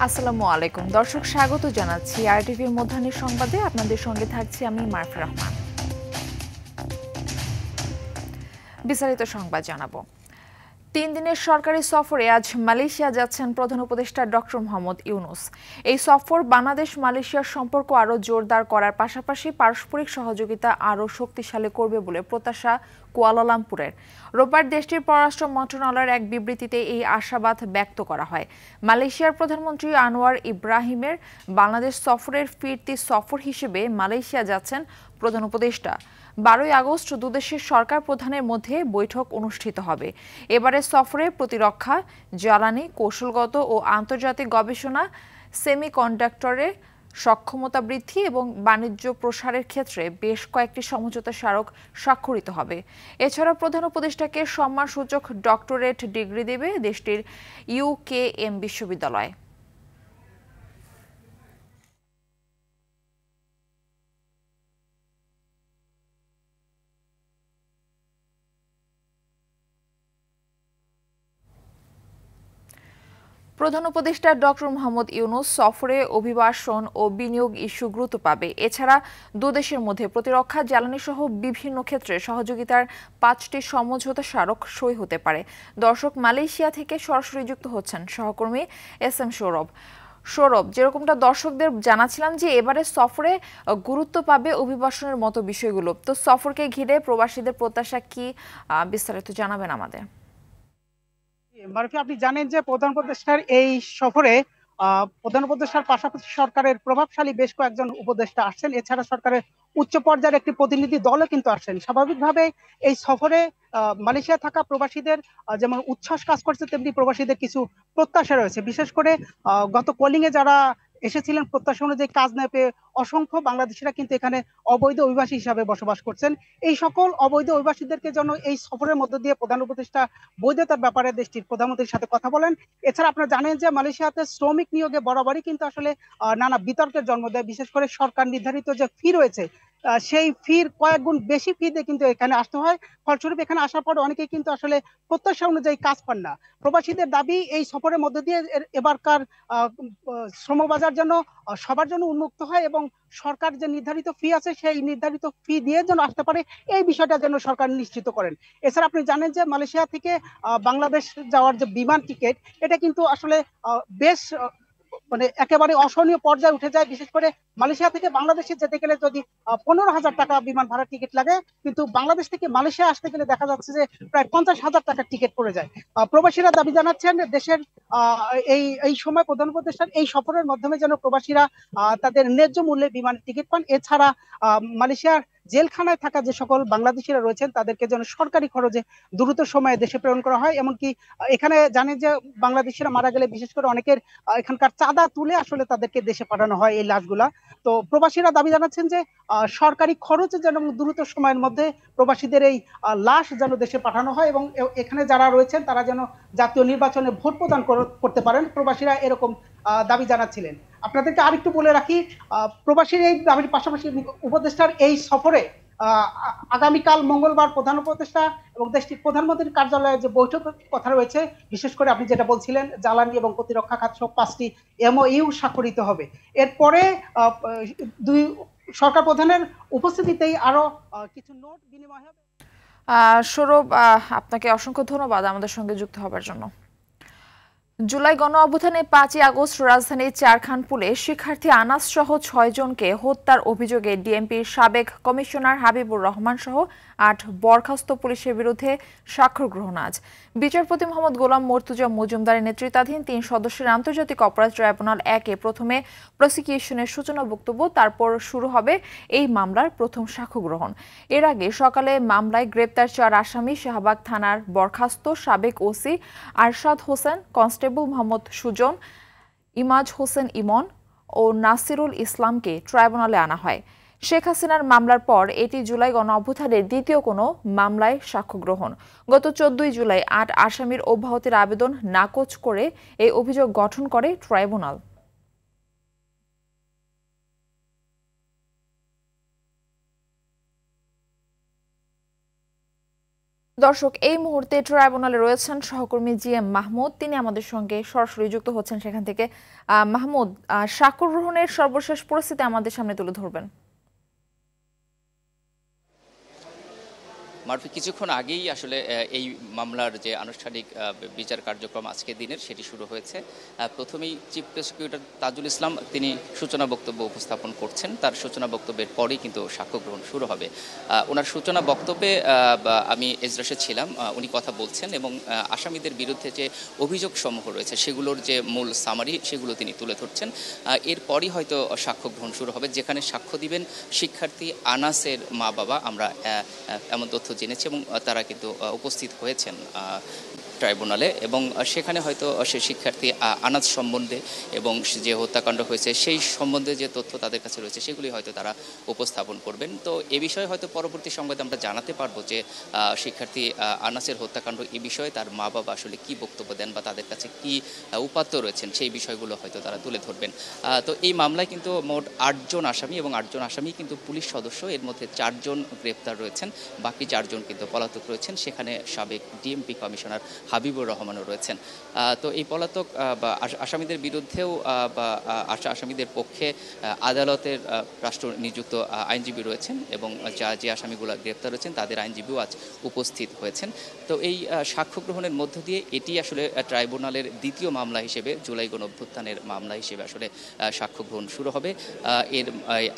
আসসালামু আলাইকুম দর্শক, স্বাগত জানাচ্ছি আরটিভির মধ্যাহ্নের সংবাদে। আপনাদের সঙ্গে থাকছি আমি মারফা রহমান। বিস্তারিত সংবাদ জানাবো। ৩ দিনের সরকারি সফরে আজ মালয়েশিয়া যাচ্ছেন প্রধান উপদেষ্টা ডক্টর মোহাম্মদ ইউনূস। এই সফর বাংলাদেশ মালয়েশিয়ার সম্পর্ক আরও জোরদার করার পাশাপাশি পারস্পরিক সহযোগিতা আরও শক্তিশালী করবে বলে প্রত্যাশা কুয়ালালামপুরের। রোববার দেশটির পররাষ্ট্র মন্ত্রণালয়ের এক বিবৃতিতে এই আশাবাদ ব্যক্ত করা হয়। মালয়েশিয়ার প্রধানমন্ত্রী আনোয়ার ইব্রাহিমের বাংলাদেশ সফরের ফিরতি সফর হিসেবে মালয়েশিয়া যাচ্ছেন প্রধান উপদেষ্টা। 12 আগস্ট দুদেশের সরকার প্রধানের মধ্যে বৈঠক অনুষ্ঠিত হবে। এবারের সফরে প্রতিরক্ষা, জ্বালানি, কৌশলগত ও আন্তর্জাতিক গবেষণা, সেমিকন্ডাক্টরে সক্ষমতা বৃদ্ধি এবং বাণিজ্য প্রসারের ক্ষেত্রে বেশ কয়েকটি সমঝোতা স্মারক স্বাক্ষরিত হবে। এছাড়া প্রধান উপদেষ্টাকে সম্মানসূচক ডক্টরেট ডিগ্রি দেবে দেশটির ইউকেএম বিশ্ববিদ্যালয়। প্রধান উপদেষ্টা ডক্টর মোহাম্মদ ইউনূস সফরে অভিবাসন ও বিনিয়োগ ইস্যু গুরুত্ব পাবে। এছাড়া দুদেশের মধ্যে প্রতিরক্ষা, জ্বালানি সহ বিভিন্ন ক্ষেত্রে সহযোগিতার 5টি সমঝোতা স্মারক সই হতে পারে। দর্শক, মালয়েশিয়া থেকে সরাসরি যুক্ত হচ্ছেন সহকর্মী SM সৌরভ। যেরকমটা দর্শকদের জানাছিলাম যে এবারে সফরে গুরুত্ব পাবে অভিবাসনের মতো বিষয়গুলো, তো সফরকে ঘিরে প্রবাসীদের প্রত্যাশা কি, বিস্তারিত জানাবেন আমাদের। মারুফি, আপনি জানেন যে প্রধান উপদেষ্টার এই সফরে প্রধান উপদেষ্টার পাশাপাশি সরকারের প্রভাবশালী বেশ কয়েকজন উপদেষ্টা আসছেন। এছাড়া সরকারের উচ্চ পর্যায়ের একটি প্রতিনিধি দলও কিন্তু আসছেন। স্বাভাবিকভাবে এই সফরে মালয়েশিয়া থাকা প্রবাসীদের যেমন উচ্ছ্বাস কাজ করছে, তেমনি প্রবাসীদের কিছু প্রত্যাশা রয়েছে। বিশেষ করে গত কলিং এ যারা এসেছিলেন প্রত্যাশা অনুযায়ী কাজ না পেয়ে অসংখ্য বাংলাদেশিরা কিন্তু এখানে অবৈধ অভিবাসী হিসাবে বসবাস করছেন। এই সকল অবৈধ অভিবাসীদেরকে যেন এই সফরের মধ্য দিয়ে প্রধান উপদেষ্টা বৈধতার ব্যাপারে দেশটির প্রধানমন্ত্রীর সাথে কথা বলেন। এছাড়া আপনারা জানেন যে মালয়েশিয়াতে শ্রমিক নিয়োগে বরাবরই কিন্তু আসলে নানা বিতর্কের জন্ম দেয়। বিশেষ করে সরকার নির্ধারিত যে ফি রয়েছে, সেই ফির কয়েক গুণ বেশি ফি দিয়ে কিন্তু এখানে আসতে হয়। ফলস্বরূপ এখানে আসার পর অনেকেই কিন্তু আসলে প্রত্যাশা অনুযায়ী কাজ পান না। প্রবাসীদের দাবি এই সফরের মধ্যে দিয়ে এবারকার শ্রমবাজার যেন সবার জন্য উন্মুক্ত হয় এবং সরকার যে নির্ধারিত ফি আছে সেই নির্ধারিত ফি দিয়ে যেন আসতে পারে, এই বিষয়টা যেন সরকার নিশ্চিত করেন। এছাড়া আপনি জানেন যে মালয়েশিয়া থেকে বাংলাদেশ যাওয়ার যে বিমান টিকিট, এটা কিন্তু আসলে বেশ মানে একেবারে অসহনীয় পর্যায়ে উঠে যায়। বিশেষ করে মালয়েশিয়া থেকে বাংলাদেশে যেতে গেলে যদি 15,000 টাকা বিমান ভাড়া টিকিট লাগে, কিন্তু বাংলাদেশ থেকে মালয়েশিয়া আসতে গেলে দেখা যাচ্ছে যে প্রায় 50,000 টাকার টিকিট পড়ে যায়। প্রবাসীরা দাবি জানাচ্ছেন দেশের এই এই সময় প্রধান উপদেষ্টার এই সফরের মাধ্যমে যেন প্রবাসীরা তাদের ন্যায্য মূল্যে বিমানের টিকিট পান। এছাড়া মালয়েশিয়ার জেলখানায় থাকা যে সকল বাংলাদেশিরা রয়েছেন তাদেরকে যেন সরকারি খরচে দ্রুত সময়ে দেশে প্রেরণ করা হয়। এমনকি এখানে জানেন যে বাংলাদেশিরা মারা গেলে বিশেষ করে অনেকের এখানকার চাঁদা তুলে আসলে তাদেরকে দেশে পাঠানো হয় এই লাশগুলা। তো প্রবাসীরা দাবি জানাচ্ছেন যে সরকারি খরচে যেন দ্রুত সময়ের মধ্যে প্রবাসীদের এই লাশ যেন দেশে পাঠানো হয় এবং এখানে যারা রয়েছেন তারা যেন জাতীয় নির্বাচনে ভোট প্রদান করতে পারেন। প্রবাসীরা এরকম দাবি জানাচ্ছিলেন। আপনাদেরকে আরেকটু বলে রাখি, প্রবাসীর এই দাবির পাশাপাশি উপদেষ্টার এই সফরে আগামীকাল মঙ্গলবার প্রধান উপদেষ্টা এবং দেশটির প্রধানমন্ত্রীর কার্যালয়ে যে বৈঠকের কথা রয়েছে, বিশেষ করে আপনি যেটা বলছিলেন জ্বালানি এবং প্রতিরক্ষা খাত সহ 5টি MOU স্বাক্ষরিত হবে। এরপরে দুই সরকার প্রধানের উপস্থিতিতেই আরো কিছু নোট বিনিময় হবে। সৌরভ, আপনাকে অসংখ্য ধন্যবাদ আমাদের সঙ্গে যুক্ত হবার জন্য। জুলাই গণ অভ্যুত্থানে 5 আগস্ট রাজধানীর চারখানপুলে শিক্ষার্থী আনাস সহ 6 জনকে হত্যার অভিযোগে ডিএমপির সাবেক কমিশনার হাবিবুর রহমান সহ 8 বরখাস্ত পুলিশের বিরুদ্ধে স্বাক্ষর গ্রহণ আজ। বিচারপতি মোহাম্মদ গোলাম মর্তুজা মজুমদারের নেতৃত্বাধীন 3 সদস্যের আন্তর্জাতিক অপরাধ ট্রাইব্যুনাল 1-এ প্রথমে প্রসিকিউশনের সূচনা বক্তব্য, তারপর শুরু হবে এই মামলার প্রথম সাক্ষ্য গ্রহণ। এর আগে সকালে মামলায় গ্রেপ্তার 4 আসামি শাহবাগ থানার বরখাস্ত সাবেক ওসি আরশাদ হোসেন, কনস্টেবল মোহাম্মদ সুজন, ইমাজ হোসেন ইমন ও নাসিরুল ইসলামকে ট্রাইব্যুনালে আনা হয়। শেখ হাসিনার মামলার পর এটি জুলাই গণ অভ্যুত্থানের দ্বিতীয় কোনো মামলায় সাক্ষ্য গ্রহণ। গত 14 জুলাই 8 আসামির অব্যাহতির আবেদন নাকচ করে এই অভিযোগ গঠন করে ট্রাইব্যুনাল। দর্শক, এই মুহূর্তে ট্রাইব্যুনালে রয়েছেন সহকর্মী জিএম মাহমুদ। তিনি আমাদের সঙ্গে সরাসরি যুক্ত হচ্ছেন সেখান থেকে। মাহমুদ, সাক্ষ্য গ্রহণের সর্বশেষ পরিস্থিতি আমাদের সামনে তুলে ধরবেন। মারফি, কিছুক্ষণ আগেই আসলে এই মামলার যে আনুষ্ঠানিক বিচার কার্যক্রম আজকের দিনের সেটি শুরু হয়েছে। প্রথমেই চিফ প্রসিকিউটর তাজুল ইসলাম তিনি সূচনা বক্তব্য উপস্থাপন করছেন। তার সূচনা বক্তব্যের পরেই কিন্তু সাক্ষ্য গ্রহণ শুরু হবে। ওনার সূচনা বক্তব্যে আমি এজলাসে ছিলাম, উনি কথা বলছেন এবং আসামিদের বিরুদ্ধে যে অভিযোগ সমূহ রয়েছে সেগুলোর যে মূল সামারি সেগুলো তিনি তুলে ধরছেন। এরপরই হয়তো সাক্ষ্য গ্রহণ শুরু হবে, যেখানে সাক্ষ্য দিবেন শিক্ষার্থী আনাসের মা বাবা। আমরা এমন তথ্য জেনেছি এবং তারা কিন্তু উপস্থিত হয়েছেন ট্রাইব্যুনালে এবং সেখানে হয়তো সে শিক্ষার্থী আনাজ সম্বন্ধে এবং যে হত্যাকাণ্ড হয়েছে সেই সম্বন্ধে যে তথ্য তাদের কাছে রয়েছে সেগুলি হয়তো তারা উপস্থাপন করবেন। তো এ বিষয়ে হয়তো পরবর্তী সংবাদে আমরা জানাতে পারবো যে শিক্ষার্থী আনাসের হত্যাকাণ্ড এ বিষয়ে তার মা বাবা আসলে কী বক্তব্য দেন বা তাদের কাছে কী উপাত্ত রয়েছেন সেই বিষয়গুলো হয়তো তারা তুলে ধরবেন। তো এই মামলায় কিন্তু মোট 8 জন আসামি এবং 8 জন আসামি কিন্তু পুলিশ সদস্য। এর মধ্যে 4 জন গ্রেপ্তার রয়েছেন, বাকি 4 জন কিন্তু পলাতক রয়েছেন। সেখানে সাবেক ডিএমপি কমিশনার হাবিবুর রহমানও রয়েছেন। তো এই পলাতক বা আসামিদের বিরুদ্ধেও বা আসামিদের পক্ষে আদালতের রাষ্ট্র নিযুক্ত আইনজীবী রয়েছেন এবং যে আসামিগুলো গ্রেপ্তার রয়েছেন তাদের আইনজীবীও আজ উপস্থিত হয়েছেন। তো এই সাক্ষ্য গ্রহণের মধ্য দিয়ে এটি আসলে ট্রাইব্যুনালের দ্বিতীয় মামলা হিসেবে, জুলাই গণঅভ্যুত্থানের মামলা হিসেবে আসলে সাক্ষ্য গ্রহণ শুরু হবে।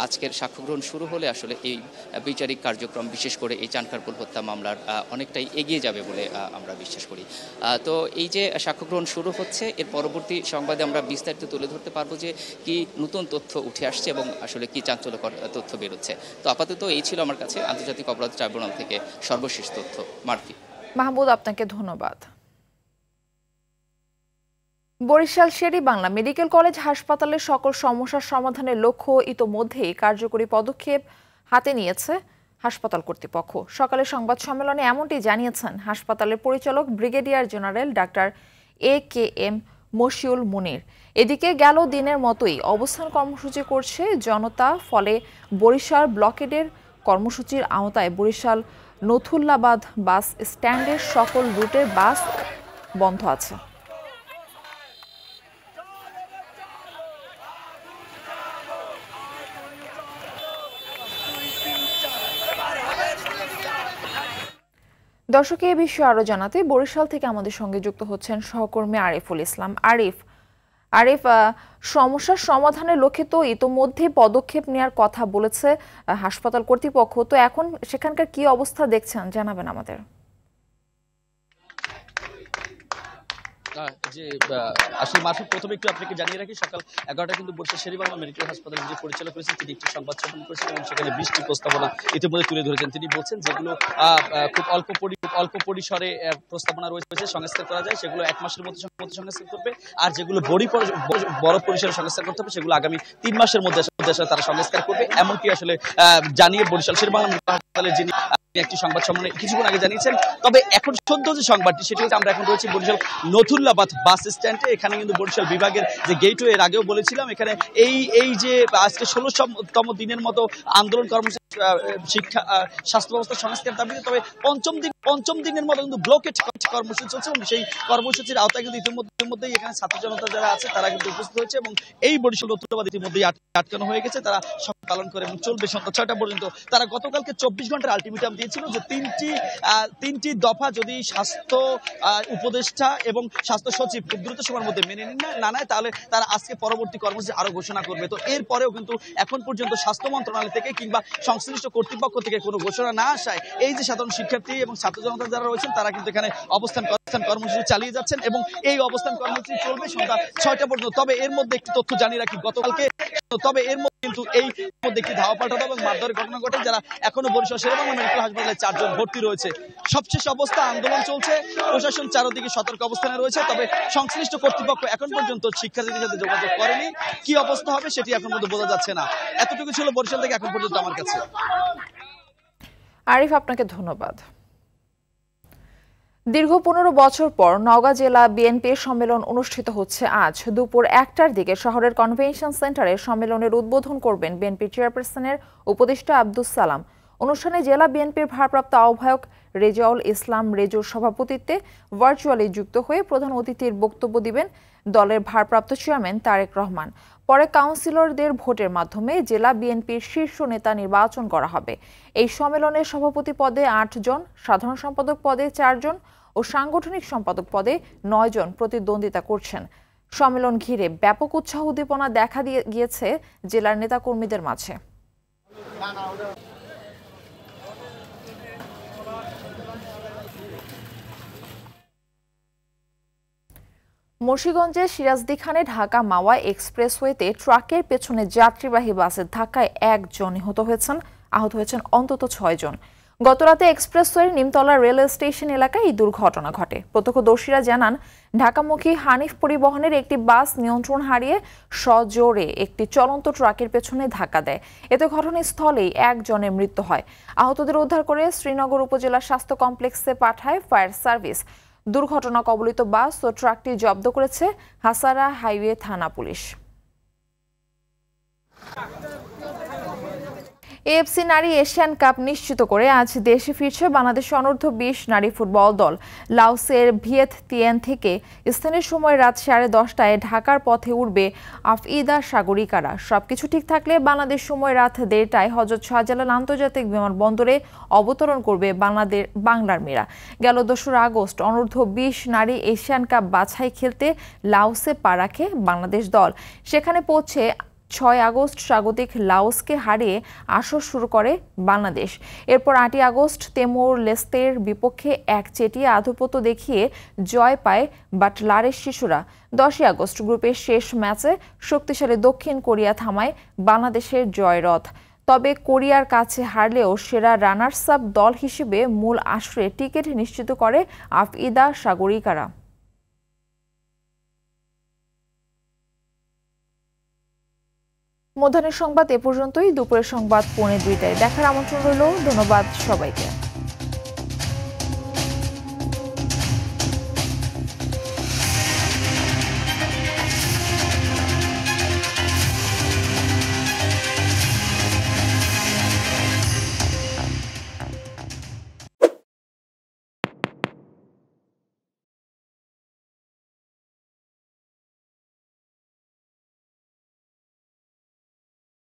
আজকের সাক্ষ্য গ্রহণ শুরু হলে আসলে এই বিচারিক কার্যক্রম, বিশেষ করে এই চানখারপুল হত্যা মামলার অনেকটাই এগিয়ে যাবে বলে আমরা বিশ্বাস করি। তো এই যে সাক্ষ্য গ্রহণ শুরু হচ্ছে, এর পরবর্তী সংবাদে আমরা বিস্তারিত তুলে ধরতে পারবো যে কি নতুন তথ্য উঠে আসছে এবং আসলে কি চাঞ্চল্যকর তথ্য বেরোচ্ছে। তো আপাতত এই ছিল আমার কাছে আন্তর্জাতিক অপরাধ ট্রাইব্যুনাল থেকে সর্বশেষ তথ্য। মারফি। মাহমুদ, আপনাকে ধন্যবাদ। বরিশাল শের-ই-বাংলা মেডিকেল কলেজ হাসপাতালের সকল সমস্যার সমাধানের লক্ষ্য ইতোমধ্যেই কার্যকরী পদক্ষেপ হাতে নিয়েছে হাসপাতাল কর্তৃপক্ষ। সকালে সংবাদ সম্মেলনে এমনটি জানিয়েছেন হাসপাতালের পরিচালক brigadier general doctor AKM Mashiul Munir. এদিকে গেল দিনের মতোই অবস্থান কর্মসূচি করছে জনতা। ফলে বরিশাল ব্লকেডের কর্মসূচির আওতায় বরিশাল নথুল্লাবাদ বাস স্ট্যান্ডের সকল রুটের বাস বন্ধ আছে। দর্শক, এই বিষয়ে আরো জানাতে বরিশাল থেকে আমাদের সঙ্গে যুক্ত হচ্ছেন সহকর্মী আরিফুল ইসলাম। আরিফ, সমস্যার সমাধানের লক্ষ্যে তো ইতোমধ্যে পদক্ষেপ নেওয়ার কথা বলেছে হাসপাতাল কর্তৃপক্ষ। তো এখন সেখানকার কি অবস্থা দেখছেন, জানাবেন আমাদের। যে আসলে মারফত প্রথমে একটু আপনাকে জানিয়ে রাখি, সকাল 11টায় কিন্তু বরিশাল শের-ই-বাংলা মেডিকেল হাসপাতালের যে পরিচালক রয়েছেন তিনি একটি সংবাদ সম্মেলন করেছেন এবং সেখানে 20টি প্রস্তাবনা ইতিমধ্যে তুলে ধরেছেন। তিনি বলছেন যেগুলো খুব অল্প পরিসরে প্রস্তাবনা রয়েছে সংস্কার করা যায় সেগুলো 1 মাসের মধ্যে সংস্কার করবে, আর যেগুলো বড় পরিসরে সংস্কার করতে হবে সেগুলো আগামী 3 মাসের মধ্যে তারা সংস্কার করবে, এমনকি আসলে জানিয়ে বরিশাল শের-ই-বাংলা মেডিকেল হাসপাতালের যিনি একটি সংবাদ সম্মেলনে কিছুক্ষণ আগে জানিয়েছেন। তবে এখন সদ্য যে সংবাদটি সেটি হচ্ছে আমরা এখন রয়েছি বরিশাল নথুল্লাবাদ বাস স্ট্যান্ডে। এখানে কিন্তু বরিশাল বিভাগের যে গেটওয়ে, এর আগেও বলেছিলাম, এখানে এই যে আজকে 16তম দিনের মতো আন্দোলন কর্মসূচি শিক্ষা স্বাস্থ্য ব্যবস্থা সংস্কার দাবিতে, তবে পঞ্চম দিনের মতো কিন্তু ব্লকেট কর্মসূচি চলছে এবং সেই কর্মসূচির আওতায় কিন্তু ইতিমধ্যেই এখানে ছাত্র জনতা যারা আছে তারা কিন্তু উপস্থিত হয়েছে এবং এই বরিশাল নথুল্লাবাদ ইতিমধ্যেই আটকানো হয়ে গেছে। তারা পালন করে এবং চলবে সন্ধ্যা 6টা পর্যন্ত। তারা গতকালকে 24 ঘন্টার আলটিমেটাম দিয়েছিল যে তিনটি দফা যদি স্বাস্থ্য উপদেষ্টা এবং স্বাস্থ্য সচিব খুব দ্রুত সময়ের মধ্যে মেনে না নেয় তাহলে তারা আজকে পরবর্তী কর্মসূচি আরো ঘোষণা করবে। তো এরপরেও কিন্তু এখন পর্যন্ত স্বাস্থ্য মন্ত্রণালয় থেকে কিংবা সংশ্লিষ্ট কর্তৃপক্ষ থেকে কোনো ঘোষণা না আসায় এই যে সাধারণ শিক্ষার্থী এবং ছাত্র জনতা যারা রয়েছেন তারা কিন্তু এখানে অবস্থান কর্মসূচি চালিয়ে যাচ্ছেন এবং এই অবস্থান কর্মসূচি চলবে সন্ধ্যা 6টা পর্যন্ত। তবে এর মধ্যে একটি তথ্য জানিয়ে রাখি, এর মধ্যে কিন্তু এই মধ্যে একটি ধাওয়া পাল্টা এবং মারধরের ঘটনা ঘটে, যারা এখনো বরিশাল শের-ই-বাংলা মেডিকেল হাসপাতালে 4 জন ভর্তি রয়েছে। সবশেষ অবস্থা আন্দোলন চলছে, প্রশাসন চারদিকে সতর্ক অবস্থানে রয়েছে, তবে সংশ্লিষ্ট কর্তৃপক্ষ এখন পর্যন্ত শিক্ষার্থীদের সাথে যোগাযোগ করেনি। কি অবস্থা হবে সেটি এখন পর্যন্ত বোঝা যাচ্ছে না। এতটুকু ছিল বরিশাল থেকে এখন পর্যন্ত আমার কাছে। আরিফ, আপনাকে ধন্যবাদ। দীর্ঘ 15 বছর পর নওগাঁ জেলা বিএনপির সম্মেলন অনুষ্ঠিত হচ্ছে আজ দুপুর 1টার দিকে শহরের কনভেনশন সেন্টারে। সম্মেলনের উদ্বোধন করবেন বিএনপি চেয়ারপারসনের উপদেষ্টা আব্দুস সালাম। অনুষ্ঠানে জেলা বিএনপির ভারপ্রাপ্ত আহ্বায়ক রেজাউল ইসলাম রেজুর সভাপতিত্বে ভার্চুয়ালি যুক্ত হয়ে প্রধান অতিথির বক্তব্য দিবেন দলের ভারপ্রাপ্ত চেয়ারম্যান তারেক রহমান। পরে কাউন্সিলরদের ভোটের মাধ্যমে জেলা বিএনপির শীর্ষ নেতা নির্বাচন করা হবে। এই সম্মেলনে সভাপতি পদে 8 জন, সাধারণ সম্পাদক পদে 4 জন ও সাংগঠনিক সম্পাদক পদে 9 জন প্রতিদ্বন্দ্বিতা করছেন। সম্মেলন ঘিরে ব্যাপক উৎসাহ উদ্দীপনা দেখা গিয়েছে জেলার নেতাকর্মীদের মাঝে। মুন্সিগঞ্জের সিরাজদিখানে ঢাকা মাওয়া এক্সপ্রেসওয়েতে ট্রাকের পেছনে যাত্রীবাহী বাসের ধাক্কায় 1 জন নিহত হয়েছেন, আহত হয়েছেন অন্তত 6 জন। গতরাতে এক্সপ্রেসওয়ের নিমতলা রেল স্টেশন এলাকায় এই দুর্ঘটনা ঘটে। প্রত্যক্ষদর্শীরা জানান, ঢাকামুখী হানিফ পরিবহনের একটি বাস নিয়ন্ত্রণ হারিয়ে সজোরে একটি চলন্ত ট্রাকের পেছনে ধাক্কা দেয়। এতে ঘটনাস্থলেই 1 জনের মৃত্যু হয়। আহতদের উদ্ধার করে শ্রীনগর উপজেলা স্বাস্থ্য কমপ্লেক্সে পাঠায় ফায়ার সার্ভিস। দুর্ঘটনা কবলিত বাস ও ট্রাকটি জব্দ করেছে হাসারা হাইওয়ে থানা পুলিশ। এএফসি নারী এশিয়ান কাপ নিশ্চিত করে আজ দেশে ফিরছে বাংলাদেশ অনূর্ধ্ব 20 নারী ফুটবল দল। লাওসের ভিয়েততিয়েন থেকে স্থানীয় সময় রাত 10:30টায় ঢাকার পথে উঠবে আফইদা সাগরিকারা। সবকিছু ঠিক থাকলে বাংলাদেশ সময় রাত 1:30টায় হযরত শাহজালাল আন্তর্জাতিক বিমানবন্দরে অবতরণ করবে বাংলার মেয়েরা। গেল 2রা আগস্ট অনূর্ধ্ব 20 নারী এশিয়ান কাপ বাছাই খেলতে লাওসে পা রাখে বাংলাদেশ দল। সেখানে পৌঁছে 6 আগস্ট স্বাগতিক লাওসকে হারিয়ে আসর শুরু করে বাংলাদেশ। এরপর 8 আগস্ট তেমুর লেস্তের বিপক্ষে একচেটিয়া আধিপত্য দেখিয়ে জয় পায় বাটলারের শিশুরা। 10 আগস্ট গ্রুপের শেষ ম্যাচে শক্তিশালী দক্ষিণ কোরিয়া থামায় বাংলাদেশের জয়রথ। তবে কোরিয়ার কাছে হারলেও সেরা রানার্স আপ দল হিসেবে মূল আসরে টিকিট নিশ্চিত করে আফইদা সাগরিকারা। মধ্যাহ্নের সংবাদ এ পর্যন্তই। দুপুরের সংবাদ 2:45টায় দেখার আমন্ত্রণ রইল। ধন্যবাদ সবাইকে।